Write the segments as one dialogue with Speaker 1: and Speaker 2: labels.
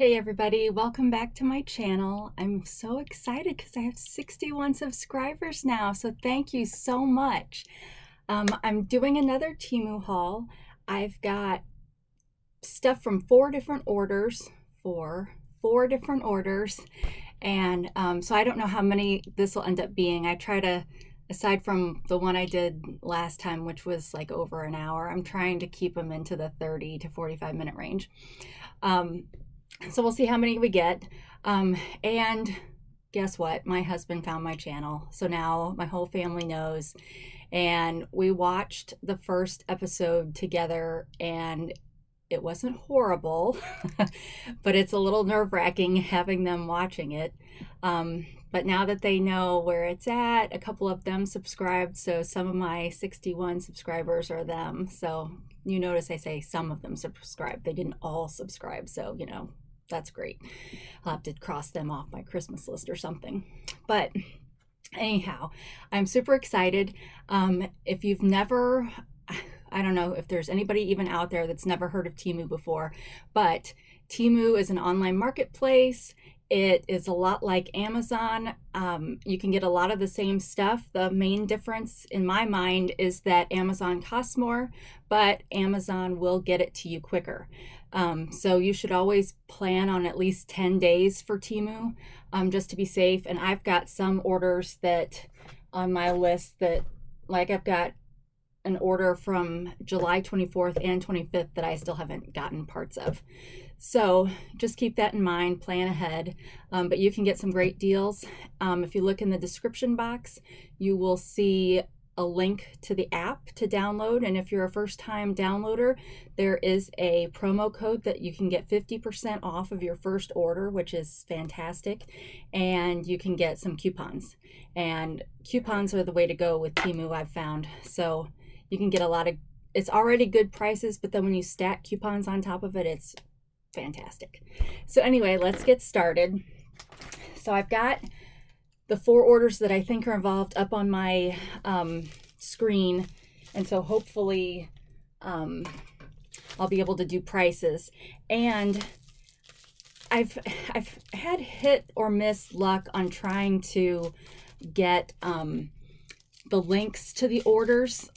Speaker 1: Hey everybody, welcome back to my channel. I'm so excited because I have 61 subscribers now, so thank you so much. I'm doing another TEMU haul. I've got stuff from four different orders, four different orders, and so I don't know how many this will end up being. I try to, aside from the one I did last time, which was like over an hour, I'm trying to keep them into the 30 to 45 minute range. So we'll see how many we get. And guess what? My husband found my channel. So now my whole family knows. And we watched the first episode together, and it wasn't horrible, but it's a little nerve-wracking having them watching it. But now that they know where it's at, a couple of them subscribed. So some of my 61 subscribers are them. So you notice I say some of them subscribed. They didn't all subscribe. So, that's great. I'll have to cross them off my Christmas list or something. But anyhow, I'm super excited. If you've never, I don't know if there's anybody even out there that's never heard of TEMU before, but TEMU is an online marketplace. It is a lot like Amazon. You can get a lot of the same stuff. The main difference in my mind is that Amazon costs more, but Amazon will get it to you quicker. So you should always plan on at least 10 days for TEMU, just to be safe. And I've got some orders that on my list that, like, I've got an order from July 24th and 25th that I still haven't gotten parts of. So just keep that in mind, plan ahead. But you can get some great deals. If you look in the description box, you will see a link to the app to download. And if you're a first-time downloader, there is a promo code that you can get 50% off of your first order, which is fantastic. And you can get some coupons. And coupons are the way to go with TEMU, I've found. So you can get a lot of, it's already good prices, but then when you stack coupons on top of it, it's fantastic. So anyway, let's get started. So I've got the four orders that I think are involved up on my screen, and so hopefully I'll be able to do prices. And I've had hit or miss luck on trying to get the links to the orders.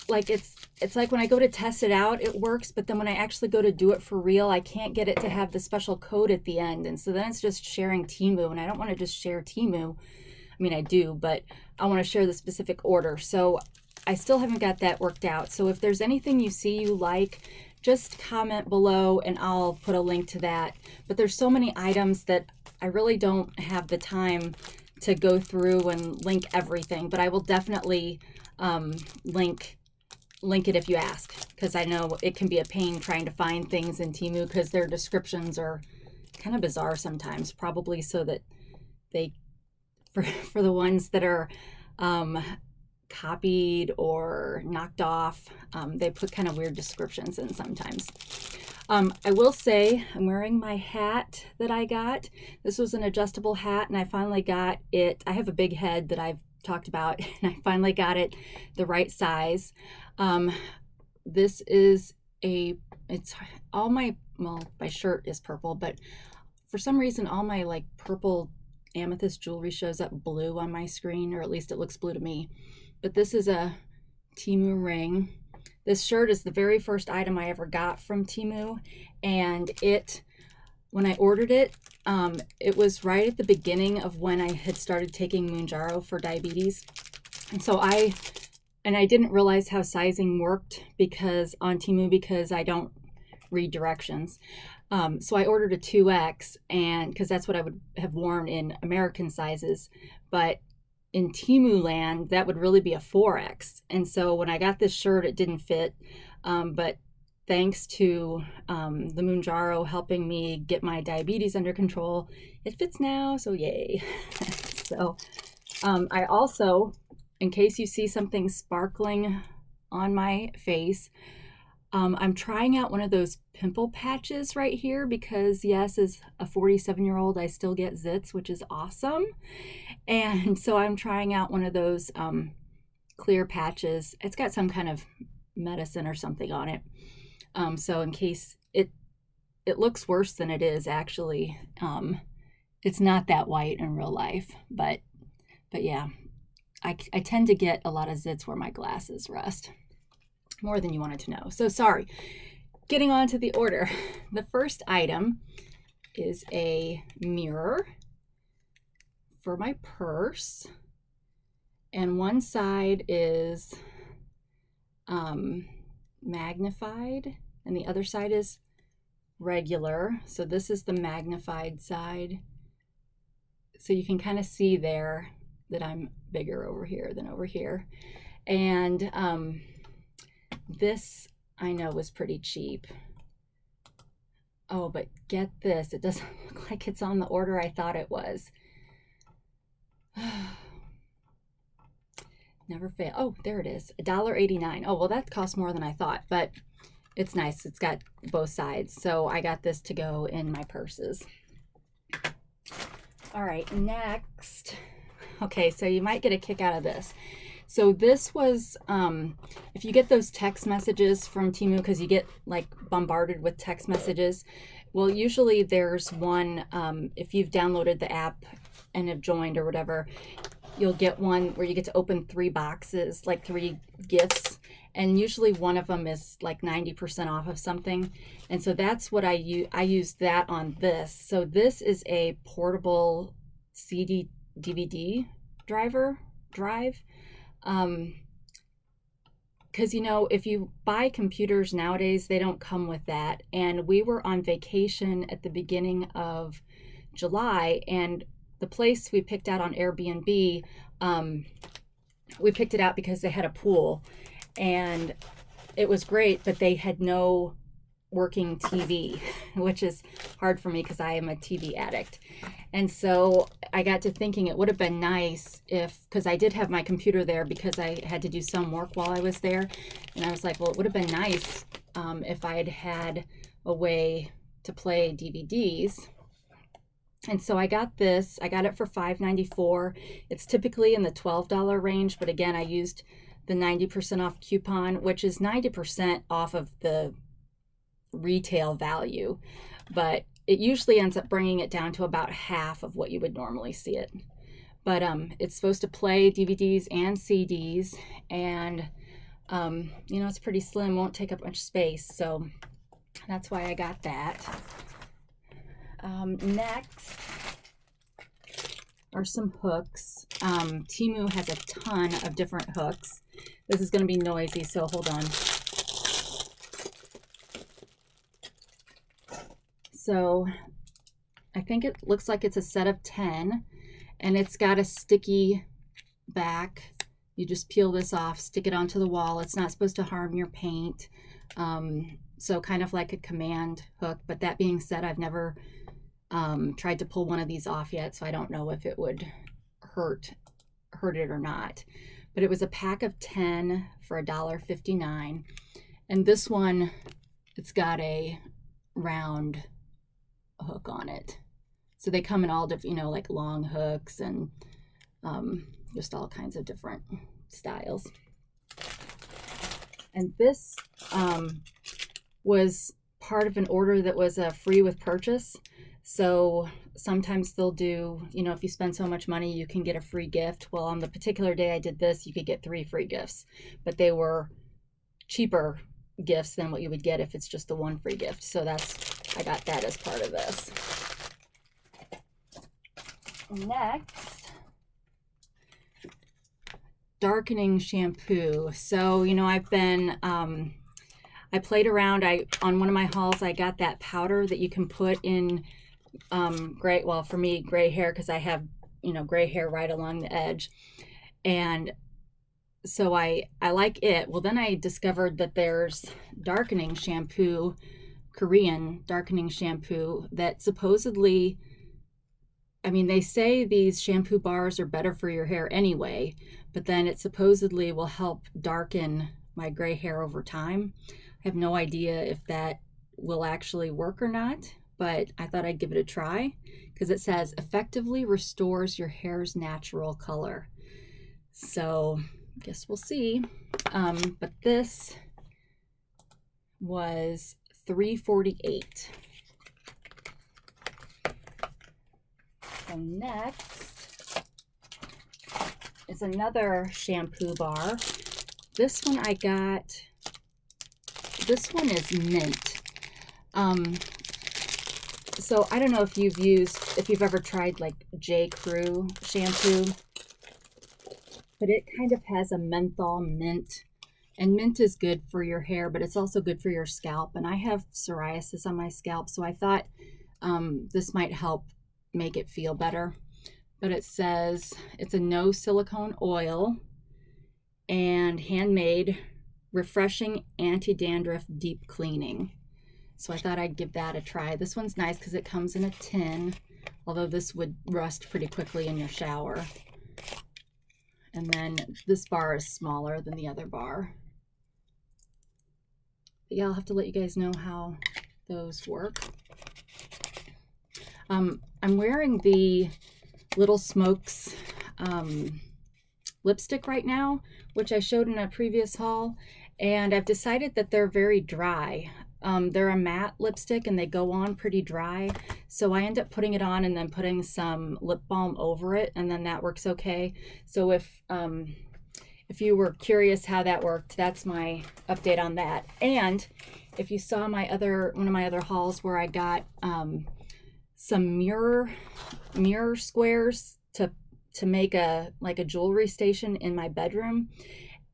Speaker 1: Like it's like when I go to test it out, it works, but then when I actually go to do it for real, I can't get it to have the special code at the end. And so then it's just sharing TEMU, and I don't want to just share TEMU. I mean, I do, but I want to share the specific order. So I still haven't got that worked out. So if there's anything you see you like, just comment below and I'll put a link to that. But there's so many items that I really don't have the time to go through and link everything, but I will definitely link it if you ask, because I know it can be a pain trying to find things in TEMU because their descriptions are kind of bizarre sometimes, probably so that they, for the ones that are copied or knocked off, they put kind of weird descriptions in sometimes. I will say I'm wearing my hat that I got. This was an adjustable hat, and I finally got it. I have a big head that I've talked about, and I finally got it the right size. This is it's all my, well, my shirt is purple, but for some reason all my like purple amethyst jewelry shows up blue on my screen, or at least it looks blue to me. But this is a TEMU ring. This shirt is the very first item I ever got from TEMU, and when I ordered it, it was right at the beginning of when I had started taking Mounjaro for diabetes. And so I didn't realize how sizing worked on TEMU because I don't read directions. So I ordered a 2X, and because that's what I would have worn in American sizes, but in TEMU land, that would really be a 4X. And so when I got this shirt, it didn't fit, but thanks to the Mounjaro helping me get my diabetes under control, it fits now, so yay. So I also, in case you see something sparkling on my face, I'm trying out one of those pimple patches right here because, yes, as a 47-year-old, I still get zits, which is awesome. And so I'm trying out one of those clear patches. It's got some kind of medicine or something on it. So in case it it looks worse than it is actually. It's not that white in real life, but yeah, I tend to get a lot of zits where my glasses rest, more than you wanted to know. So sorry. Getting on to the order. The first item is a mirror for my purse, and one side is magnified and the other side is regular. So this is the magnified side. So you can kind of see there that I'm bigger over here than over here. And this I know was pretty cheap. Oh, but get this, it doesn't look like it's on the order I thought it was. Never fail. Oh, there it is, $1.89. Oh, well, that costs more than I thought, but it's nice. It's got both sides. So I got this to go in my purses. All right, next. Okay, so you might get a kick out of this. So this was, if you get those text messages from TEMU, because you get like bombarded with text messages, well, usually there's one, if you've downloaded the app and have joined or whatever, you'll get one where you get to open 3 boxes, like 3 gifts, and usually one of them is like 90% off of something. And so that's what I used that on this. So this is a portable CD DVD drive, because you know, if you buy computers nowadays, they don't come with that. And we were on vacation at the beginning of July, and the place we picked out on Airbnb, we picked it out because they had a pool, and it was great, but they had no working TV, which is hard for me because I am a TV addict. And so I got to thinking it would have been nice if, because I did have my computer there because I had to do some work while I was there, and I was like, well, it would have been nice if I'd had a way to play DVDs. And so I got this. I got it for $5.94. It's typically in the $12 range, but again, I used the 90% off coupon, which is 90% off of the retail value, but it usually ends up bringing it down to about half of what you would normally see it. But it's supposed to play DVDs and CDs, and you know, it's pretty slim, won't take up much space, so that's why I got that. Next are some hooks. TEMU has a ton of different hooks. This is going to be noisy, so hold on. So I think it looks like it's a set of 10, and it's got a sticky back. You just peel this off, stick it onto the wall. It's not supposed to harm your paint. So kind of like a command hook, but that being said, I've never tried to pull one of these off yet, so I don't know if it would hurt it or not. But it was a pack of 10 for $1.59, and this one, it's got a round hook on it. So they come in all different, you know, like long hooks and just all kinds of different styles. And this was part of an order that was free with purchase. So sometimes they'll do, you know, if you spend so much money, you can get a free gift. Well, on the particular day I did this, you could get 3 free gifts, but they were cheaper gifts than what you would get if it's just the one free gift. So I got that as part of this. Next, darkening shampoo. So, you know, I've been, I played around. On one of my hauls, I got that powder that you can put in gray, well, for me, gray hair, because I have, you know, gray hair right along the edge. And so I like it. Well, then I discovered that there's darkening shampoo, Korean darkening shampoo, that supposedly, I mean, they say these shampoo bars are better for your hair anyway, but then it supposedly will help darken my gray hair over time. I have no idea if that will actually work or not, but I thought I'd give it a try because it says effectively restores your hair's natural color. So I guess we'll see. But this was $3.48. So next is another shampoo bar. This one I got, this one is mint. So I don't know if you've ever tried like J. Crew shampoo, but it kind of has a menthol mint, and mint is good for your hair, but it's also good for your scalp. And I have psoriasis on my scalp, so I thought this might help make it feel better. But it says it's a no silicone oil and handmade, refreshing anti-dandruff deep cleaning. So I thought I'd give that a try. This one's nice because it comes in a tin, although this would rust pretty quickly in your shower. And then this bar is smaller than the other bar. But yeah, I'll have to let you guys know how those work. I'm wearing the Little Smokes lipstick right now, which I showed in a previous haul, and I've decided that they're very dry. They're a matte lipstick and they go on pretty dry, so I end up putting it on and then putting some lip balm over it, and then that works okay. So if you were curious how that worked, that's my update on that. And if you saw one of my other hauls where I got some mirror squares to make a jewelry station in my bedroom,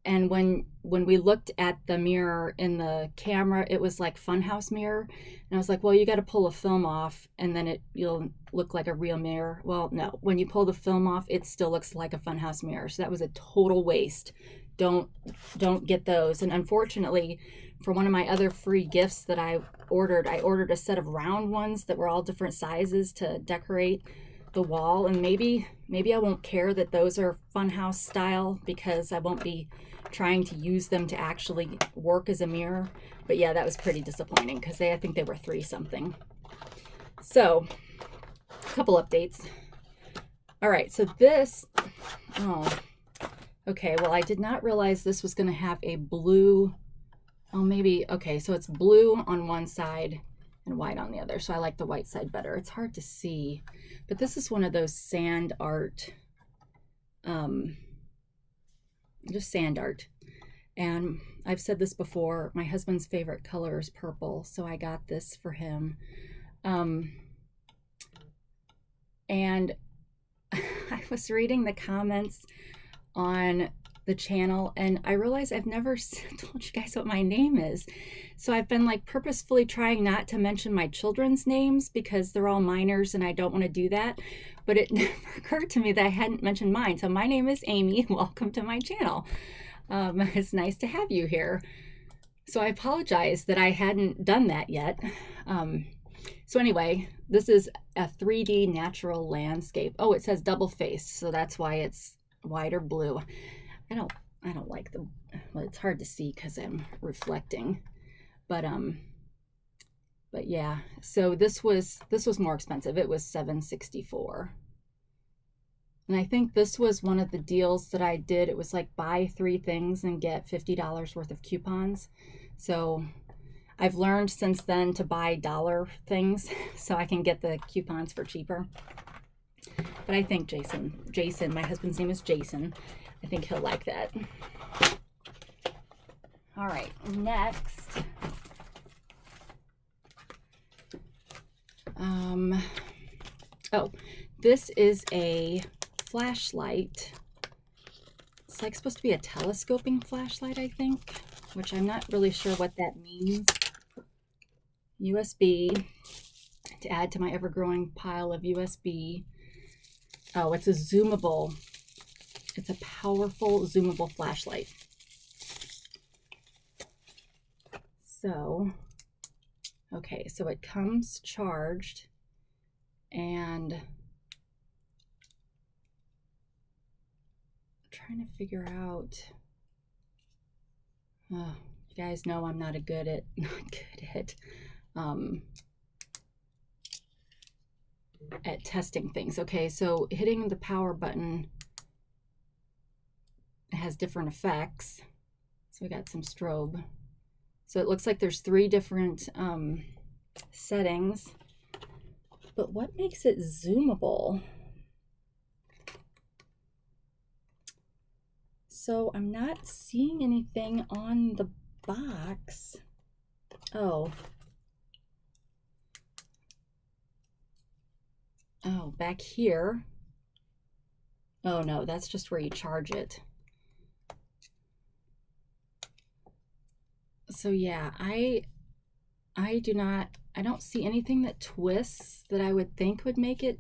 Speaker 1: and when we looked at the mirror in the camera, it was like funhouse mirror, and I was like, well, you got to pull a film off and then you'll look like a real mirror. Well, no, when you pull the film off, it still looks like a funhouse mirror. So that was a total waste. Don't get those. And unfortunately, for one of my other free gifts that I ordered a set of round ones that were all different sizes to decorate the wall. And maybe I won't care that those are funhouse style because I won't be trying to use them to actually work as a mirror. But yeah, that was pretty disappointing because I think they were $3 something. So a couple updates. All right, so this, okay, well, I did not realize this was going to have a blue, okay, so it's blue on one side and white on the other. So I like the white side better. It's hard to see, but this is one of those sand art, just sand art. And I've said this before, my husband's favorite color is purple, so I got this for him. And I was reading the comments on the channel and I realized I've never told you guys what my name is. So I've been like purposefully trying not to mention my children's names because they're all minors and I don't want to do that. But it never occurred to me that I hadn't mentioned mine. So my name is Amy. Welcome to my channel. It's nice to have you here. So I apologize that I hadn't done that yet. So anyway, this is a 3D natural landscape. Oh, it says double faced, so that's why it's white or blue. I don't like the, well, it's hard to see because I'm reflecting, but yeah, so this was more expensive. It was $7.64. And I think this was one of the deals that I did. It was like buy 3 things and get $50 worth of coupons. So I've learned since then to buy dollar things so I can get the coupons for cheaper. But I think Jason, my husband's name is Jason. I think he'll like that. All right, next. Oh, this is a flashlight. It's like supposed to be a telescoping flashlight, I think, which I'm not really sure what that means. USB to add to my ever-growing pile of USB. Oh, it's a zoomable. It's a powerful zoomable flashlight. So, okay, so it comes charged and I'm trying to figure out, oh, you guys know I'm not good at testing things. Okay, so hitting the power button has different effects. So we got some strobe. So it looks like there's 3 different settings. But what makes it zoomable? So I'm not seeing anything on the box. Oh, back here. Oh no, that's just where you charge it. So yeah, I don't see anything that twists that I would think would make it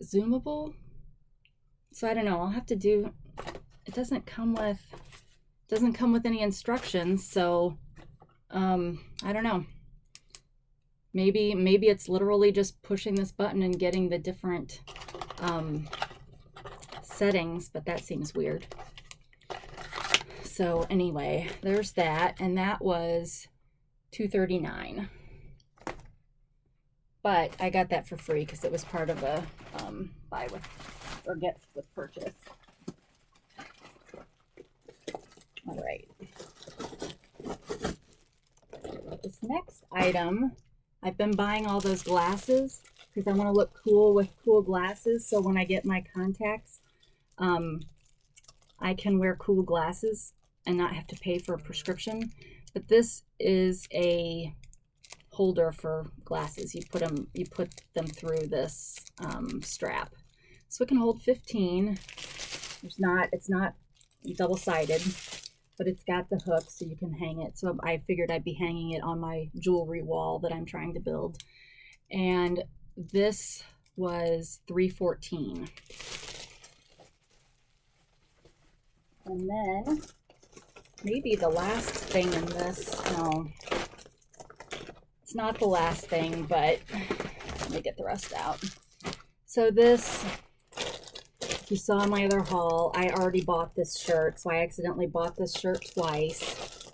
Speaker 1: zoomable. So I don't know, I'll have to do, it doesn't come with any instructions, so I don't know. Maybe it's literally just pushing this button and getting the different settings, but that seems weird. So anyway, there's that, and that was $239. But I got that for free because it was part of a buy with or get with purchase. All right. This next item, I've been buying all those glasses because I want to look cool with cool glasses. So when I get my contacts, I can wear cool glasses and not have to pay for a prescription. But this is a holder for glasses. You put them through this strap, so it can hold 15. It's not double-sided, but it's got the hook so you can hang it. So I figured I'd be hanging it on my jewelry wall that I'm trying to build. And this was $314. And then maybe the last thing in this, no, it's not the last thing, but let me get the rest out. So this, if you saw my other haul, I already bought this shirt, so I accidentally bought this shirt twice.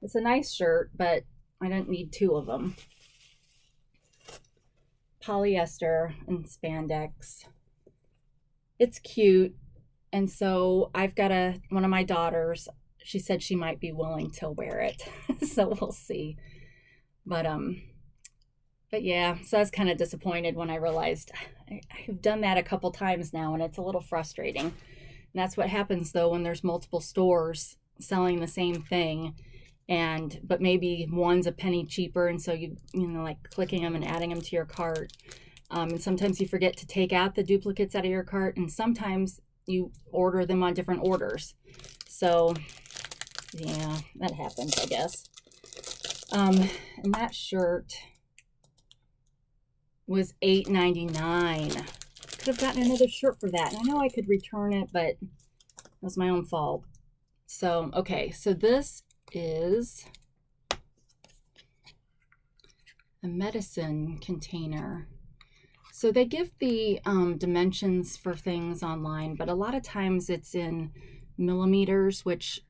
Speaker 1: It's a nice shirt, but I didn't need two of them. Polyester and spandex. It's cute, and so I've got one of my daughters, she said she might be willing to wear it, so we'll see. But yeah, so I was kind of disappointed when I realized I've done that a couple times now, and it's a little frustrating. And that's what happens though when there's multiple stores selling the same thing, but maybe one's a penny cheaper, and so you know, like clicking them and adding them to your cart. And sometimes you forget to take out the duplicates out of your cart, and sometimes you order them on different orders. So yeah, that happens, I guess. And that shirt was $8.99. Could have gotten another shirt for that. And I know I could return it, but it was my own fault. So, okay, so this is a medicine container. So they give the dimensions for things online, but a lot of times it's in millimeters, which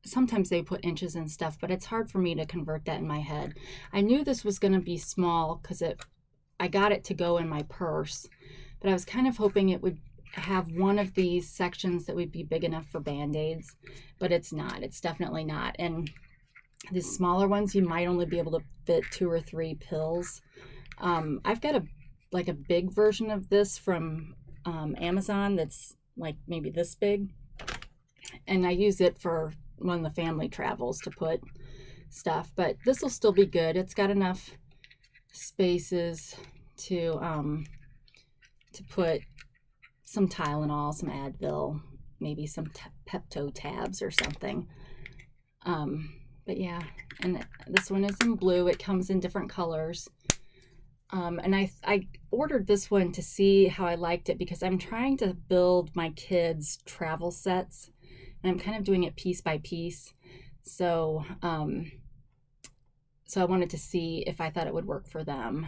Speaker 1: sometimes they put inches and stuff, but it's hard for me to convert that in my head. I knew this was going to be small because I got it to go in my purse, but I was kind of hoping it would have one of these sections that would be big enough for Band-Aids, but it's not. It's definitely not. And the smaller ones, you might only be able to fit 2 or 3 pills. I've got a big version of this from Amazon that's like maybe this big, and I use it for when the family travels to put stuff, but this will still be good. It's got enough spaces to put some Tylenol, some Advil, maybe some Pepto tabs or something. But yeah, and this one is in blue. It comes in different colors. And I ordered this one to see how I liked it because I'm trying to build my kids' travel sets, and I'm kind of doing it piece by piece. So, so I wanted to see if I thought it would work for them,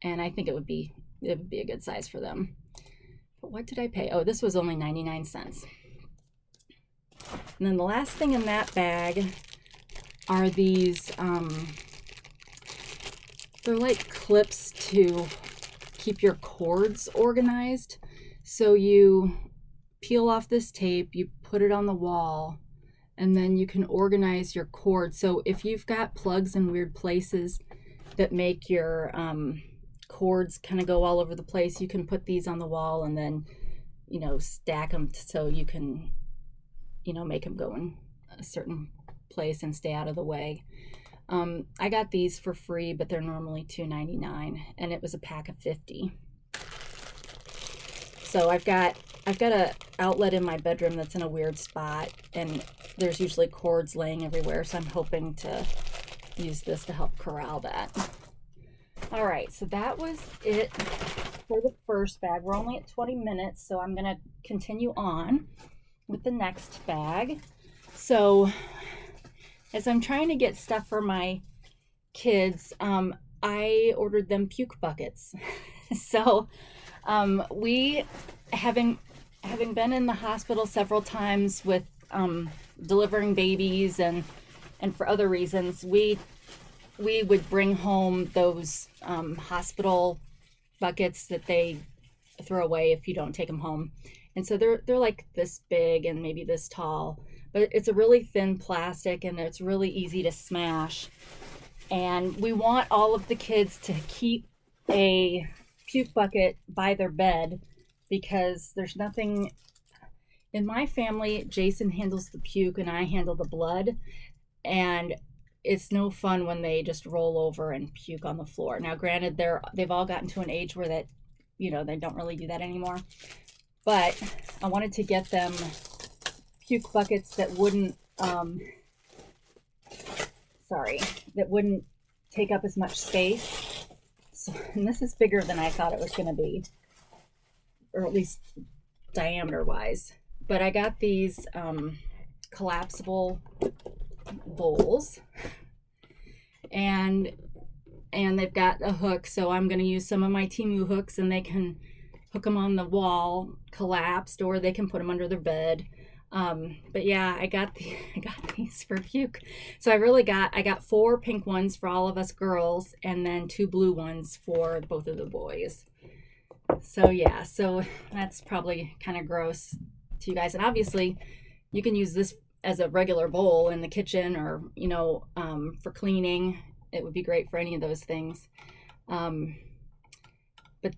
Speaker 1: and I think it would be a good size for them. But what did I pay? Oh, this was only 99 cents. And then the last thing in that bag are these, they're like clips to keep your cords organized. So you peel off this tape, you put it on the wall, and then you can organize your cords. So if you've got plugs in weird places that make your cords kind of go all over the place, you can put these on the wall and then, you know, stack them so you can make them go in a certain place and stay out of the way. I got these for free, but they're normally $2.99, and it was a pack of 50. So I've got a outlet in my bedroom that's in a weird spot, and there's usually cords laying everywhere, so I'm hoping to use this to help corral that. All right, so that was it for the first bag. We're only at 20 minutes, so I'm gonna continue on with the next bag. So as I'm trying to get stuff for my kids, I ordered them puke buckets. So we, having been in the hospital several times with delivering babies and for other reasons, we would bring home those hospital buckets that they throw away if you don't take them home. And so they're like this big and maybe this tall, but it's a really thin plastic and it's really easy to smash. And we want all of the kids to keep a puke bucket by their bed, because there's nothing in my family. Jason handles the puke and I handle the blood, and it's no fun when they just roll over and puke on the floor. Now granted, they've all gotten to an age where that, they don't really do that anymore, but I wanted to get them puke buckets that wouldn't that wouldn't take up as much space. So, and this is bigger than I thought it was going to be, or at least diameter wise. But I got these collapsible bowls, and they've got a hook, so I'm going to use some of my TEMU hooks, and they can hook them on the wall collapsed, or they can put them under their bed. But yeah, I got these for puke. So I got 4 pink ones for all of us girls, and then 2 blue ones for both of the boys. So yeah, so that's probably kind of gross to you guys. And obviously you can use this as a regular bowl in the kitchen, or, for cleaning. It would be great for any of those things. But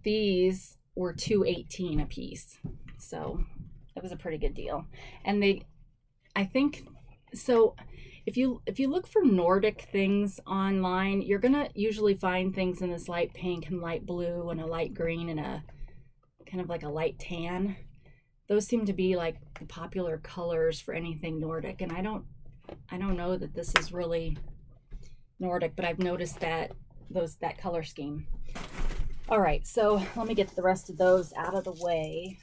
Speaker 1: these were $2.18 a piece. So it was a pretty good deal. And I think, so if you look for Nordic things online, you're gonna usually find things in this light pink and light blue and a light green and a kind of like a light tan. Those seem to be like the popular colors for anything Nordic. And I don't know that this is really Nordic, but I've noticed that color scheme. All right, so let me get the rest of those out of the way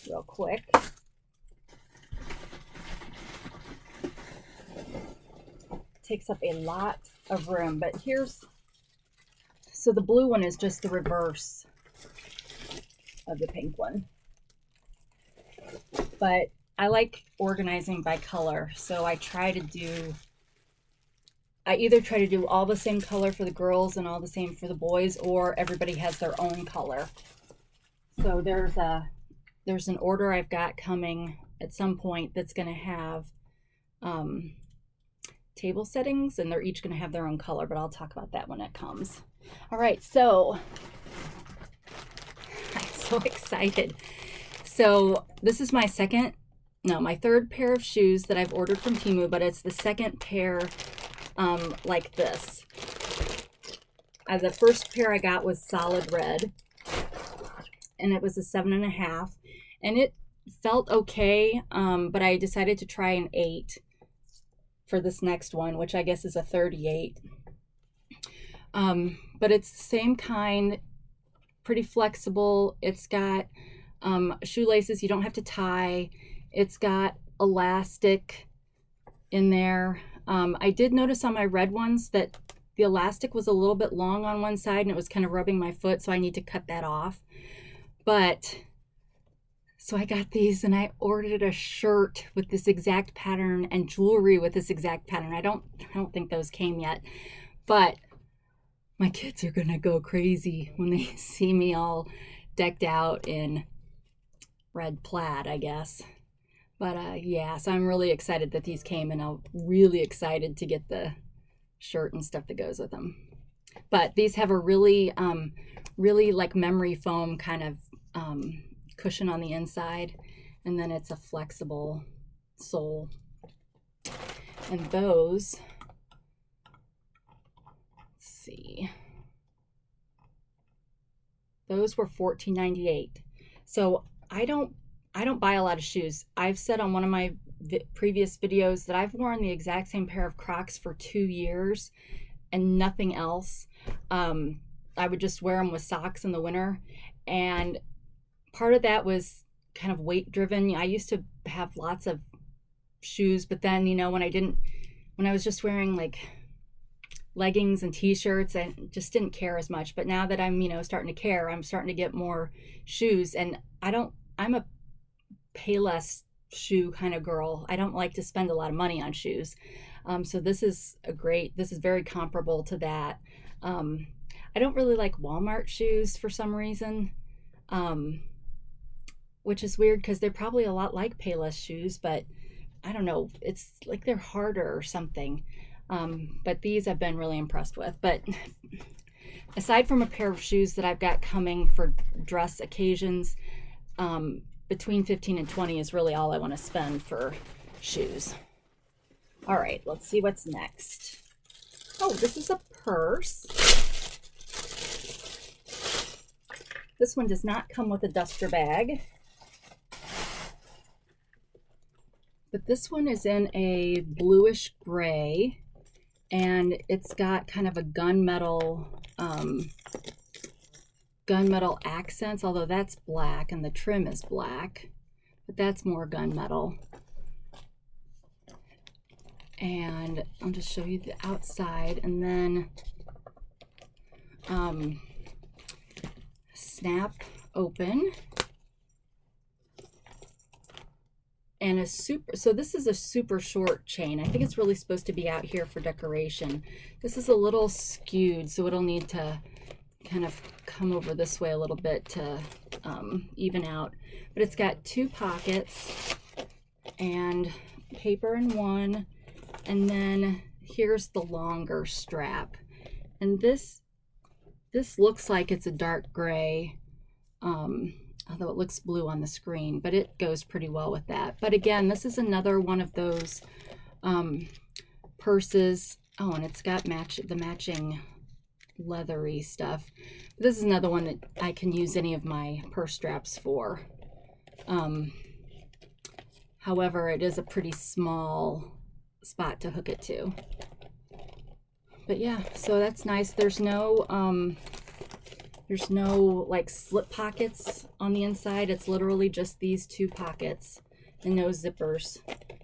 Speaker 1: real quick. Takes up a lot of room, but so the blue one is just the reverse of the pink one. But I like organizing by color, so I either try to do all the same color for the girls and all the same for the boys, or everybody has their own color. So there's an order I've got coming at some point that's going to have table settings, and they're each going to have their own color, but I'll talk about that when it comes. All right, so I'm so excited. So this is my third pair of shoes that I've ordered from TEMU, but it's the second pair like this. The first pair I got was solid red, and it was a 7.5, and it felt okay, but I decided to try an 8 for this next one, which I guess is a 38. But it's the same kind, pretty flexible. It's got shoelaces you don't have to tie. It's got elastic in there. I did notice on my red ones that the elastic was a little bit long on one side, and it was kind of rubbing my foot, so I need to cut that off. But so I got these, and I ordered a shirt with this exact pattern and jewelry with this exact pattern. I don't think those came yet, but my kids are gonna go crazy when they see me all decked out in red plaid, I guess. But yeah, so I'm really excited that these came, and I'm really excited to get the shirt and stuff that goes with them. But these have a really like memory foam kind of cushion on the inside, and then it's a flexible sole. And those, let's see, those were $14.98. So I don't buy a lot of shoes. I've said on one of my previous videos that I've worn the exact same pair of Crocs for 2 years and nothing else. I would just wear them with socks in the winter, and part of that was kind of weight driven. I used to have lots of shoes, but then, you know, when I was just wearing like leggings and t-shirts, I just didn't care as much. But now that I'm, you know, starting to care, I'm starting to get more shoes, and I'm a pay less shoe kind of girl. I don't like to spend a lot of money on shoes. So this is very comparable to that. I don't really like Walmart shoes for some reason, which is weird because they're probably a lot like Payless shoes, but I don't know, it's like they're harder or something. But these I've been really impressed with. But aside from a pair of shoes that I've got coming for dress occasions, between 15 and 20 is really all I want to spend for shoes. All right, let's see what's next. Oh, this is a purse. This one does not come with a duster bag, but this one is in a bluish gray, and it's got kind of a gunmetal accents, although that's black and the trim is black, but that's more gunmetal. And I'll just show you the outside, and then snap open, and so this is a super short chain. I think it's really supposed to be out here for decoration. This is a little skewed, so it'll need to kind of come over this way a little bit to even out. But it's got 2 pockets and paper in one, and then here's the longer strap. And this looks like it's a dark gray, although it looks blue on the screen, but it goes pretty well with that. But again, this is another one of those purses. Oh, and it's got the matching leathery stuff. This is another one that I can use any of my purse straps for. However, it is a pretty small spot to hook it to. But yeah, so that's nice. There's no like slip pockets on the inside. It's literally just these 2 pockets and no zippers,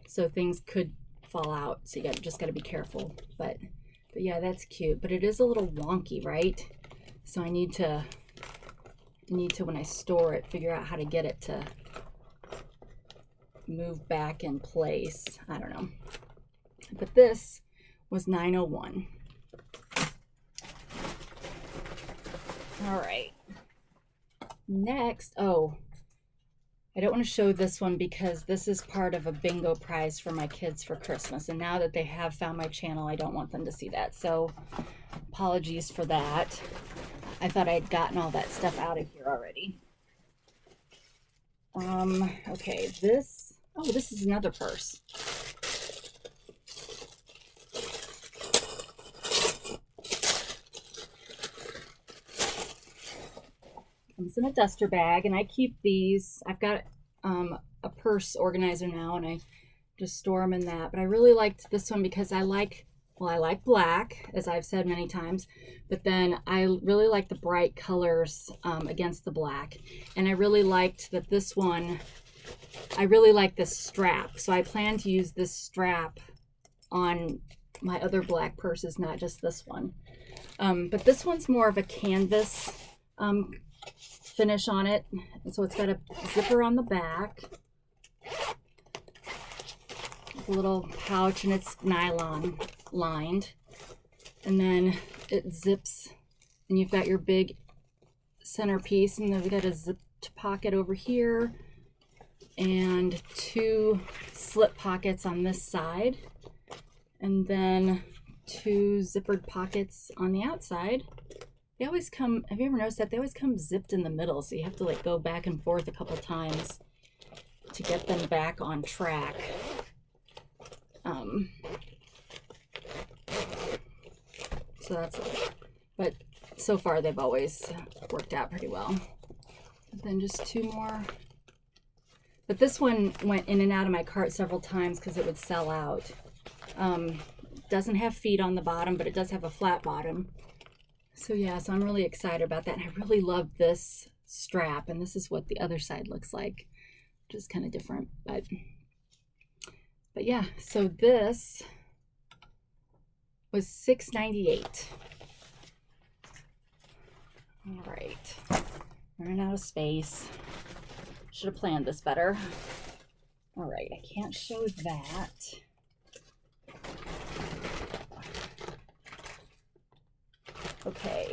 Speaker 1: so things could fall out, so you just got to be careful. But yeah, that's cute, but it is a little wonky, right? So I need to when I store it, figure out how to get it to move back in place. I don't know. But this was $9.01. All right. Next, oh, I don't want to show this one because this is part of a bingo prize for my kids for Christmas. And now that they have found my channel, I don't want them to see that. So apologies for that. I thought I had gotten all that stuff out of here already. Okay, this is another purse. Comes in a duster bag, and I keep these. I've got a purse organizer now, and I just store them in that. But I really liked this one because I like black, as I've said many times, but then I really like the bright colors against the black. And I really liked that this one, I really like this strap. So I plan to use this strap on my other black purses, not just this one. But this one's more of a canvas finish on it. And so it's got a zipper on the back, a little pouch, and it's nylon lined, and then it zips, and you've got your big centerpiece, and then we've got a zipped pocket over here and 2 slip pockets on this side, and then 2 zippered pockets on the outside. They always come, have you ever noticed that? They always come zipped in the middle, so you have to like go back and forth a couple times. to get them back on track. So that's, but so far they've always worked out pretty well. And then just 2 more. But this one went in and out of my cart several times because it would sell out. Doesn't have feet on the bottom, but it does have a flat bottom. So yeah, so I'm really excited about that. And I really love this strap, and this is what the other side looks like, which is kind of different. But yeah, so this was $6.98. All right, running out of space. Should have planned this better. All right, I can't show that. Okay,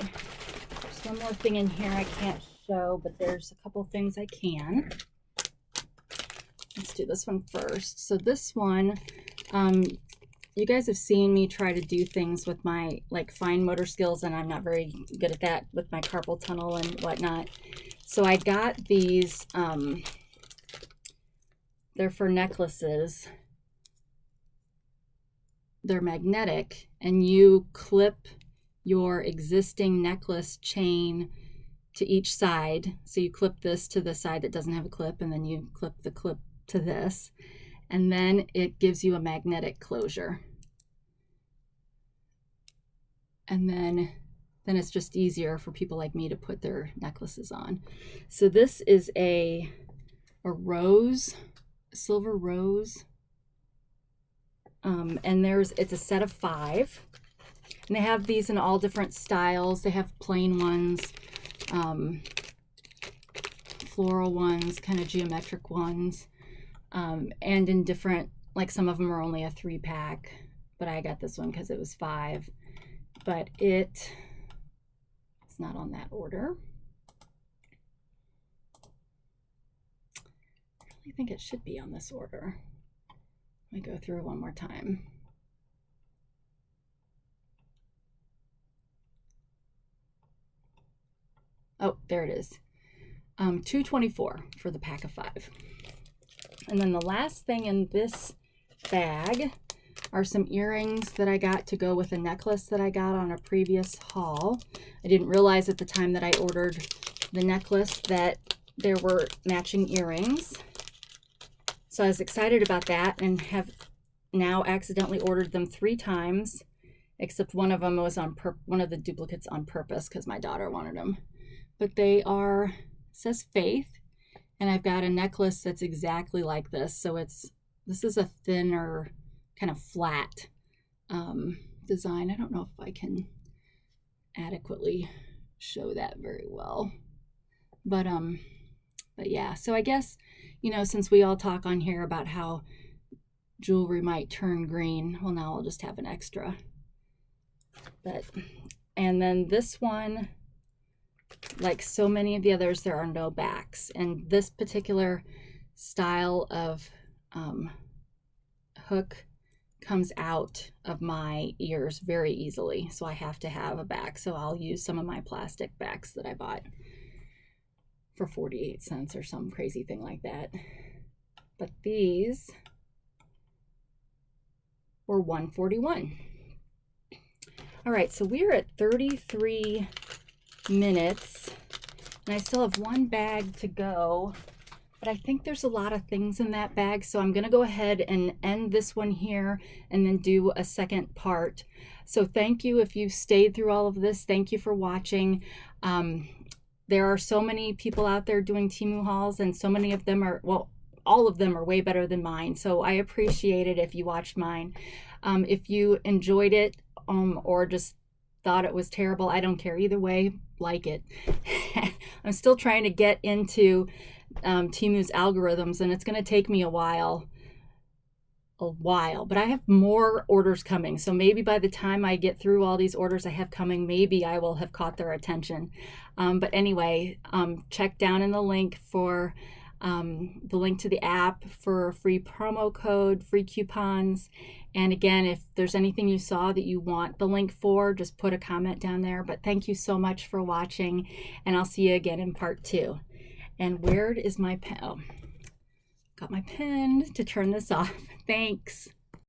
Speaker 1: there's one more thing in here I can't show, but there's a couple things I can. Let's do this one first. So this one, you guys have seen me try to do things with my fine motor skills, and I'm not very good at that with my carpal tunnel and whatnot. So I got these, they're for necklaces. They're magnetic, and you clip your existing necklace chain to each side. So you clip this to the side that doesn't have a clip, and then you clip the clip to this, and then it gives you a magnetic closure. And then it's just easier for people like me to put their necklaces on. So this is a rose, silver rose. And it's a set of 5. And they have these in all different styles. They have plain ones, floral ones, kind of geometric ones, and in different, some of them are only a 3-pack, but I got this one because it was 5. But it's not on that order. I really think it should be on this order. Let me go through one more time. Oh, there it is. $2.24 for the pack of 5. And then the last thing in this bag are some earrings that I got to go with a necklace that I got on a previous haul. I didn't realize at the time that I ordered the necklace that there were matching earrings. So I was excited about that and have now accidentally ordered them 3 times, except one of them was one of the duplicates on purpose because my daughter wanted them. But they are, it says Faith, and I've got a necklace that's exactly like this. So this is a thinner, kind of flat design. I don't know if I can adequately show that very well, but yeah. So I guess, since we all talk on here about how jewelry might turn green, well, now I'll just have an extra. And then this one, like so many of the others, there are no backs, and this particular style of hook comes out of my ears very easily, so I have to have a back. So I'll use some of my plastic backs that I bought for 48 cents or some crazy thing like that. But these were $1.41. All right, so we're at 33 minutes, and I still have one bag to go, but I think there's a lot of things in that bag, so I'm gonna go ahead and end this one here and then do a second part. So thank you if you stayed through all of this. Thank you for watching. There are so many people out there doing TEMU hauls, and so many of them are, well, all of them are way better than mine, so I appreciate it if you watched mine. If you enjoyed it or just thought it was terrible, I don't care. Either way, like it. I'm still trying to get into TEMU's algorithms, and it's going to take me a while, but I have more orders coming. So maybe by the time I get through all these orders I have coming, maybe I will have caught their attention. But anyway, check down in the link for the link to the app for a free promo code, free coupons. And again, if there's anything you saw that you want the link for, just put a comment down there. But thank you so much for watching, and I'll see you again in part 2. And where is my pen? Oh, got my pen to turn this off. Thanks.